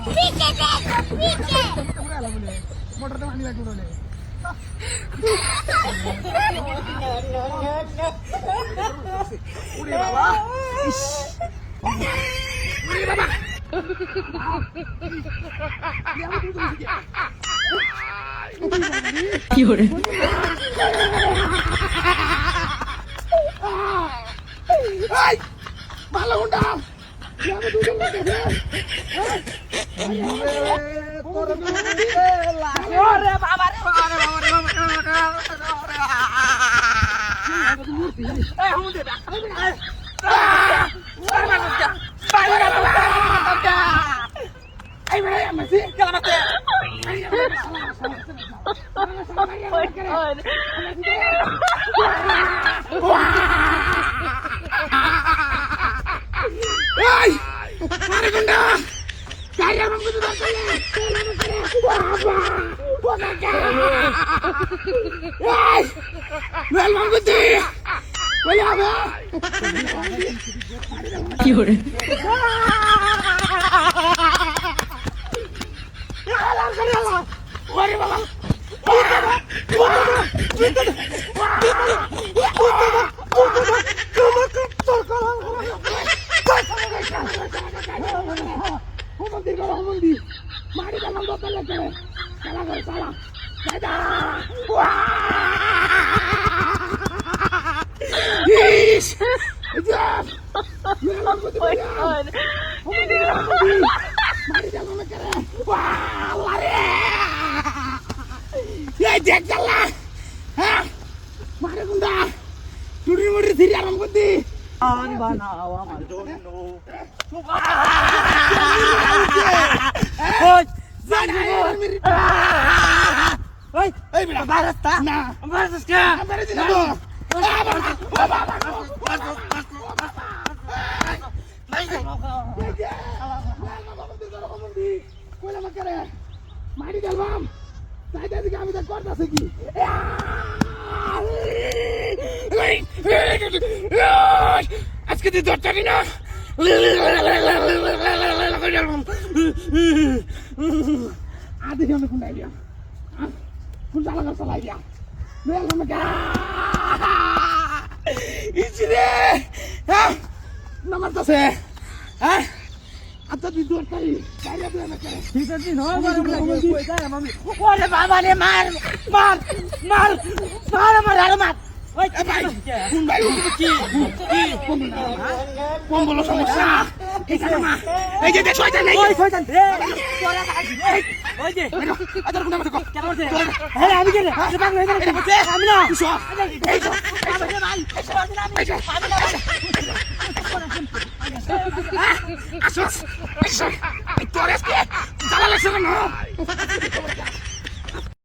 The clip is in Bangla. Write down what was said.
पीछे देखो पीछे मोटर तो पानी लगी बोले उड़े बाबा उड़े बाबा কি করে এই ভালো গুন্ডা আমি দুজন লাগে তোর ওরে বাবা রে এই হুমুদে এই ভাই আমাসি কেলামাতে এই আরে গুন্ডা কাইয়া মামু তো দরকারে বাবা বাবা এই মেল মামু দি বলে আবা কি করে ওরে বাবা মারি দাম দরকার লাগে চালা করে চালা দাদা ইস জাম মারি দাম না করে ওয়া রে এই দেখ চালা হ্যাঁ মারে গুন্ডা টুরি মুড়ি ধীরে আরাম করতি আন বানাও আমার জন্য ওই ওই এই বিড়া বারস্তা না বারস্তা আমারে দিনা তো মারি গেলাম তাই দিকে আমি তো করতেছি কি আজকে তুই ধরতে না আধে আমি কোন আইডিয়া কোন চালা কর চালা আইডিয়া মেল নামে গা ইসরে হ্যাঁ নমস্তে হ্যাঁ আচ্ছা তুই ধরতাই চাইলে তুই আমাকে ঠিক আছে ন গরম লাগে কই যায় মামি ওরে বাবা রে মার মার মার মার মার আরে মার ওই ভাই কোন ভাই কি কোন বলো সমস্যা এখানে মা এই যে শয়তান নাই ওই শয়তান রে তোরা কাজ ওই যে আদার কোন আমাকে কেন করতে হ্যাঁ আমি কে রে পাগল হয়ে গেছে আমি না এই সব এই ভাই আমি না আসো তোর এসকে জ্বালা লাগছে না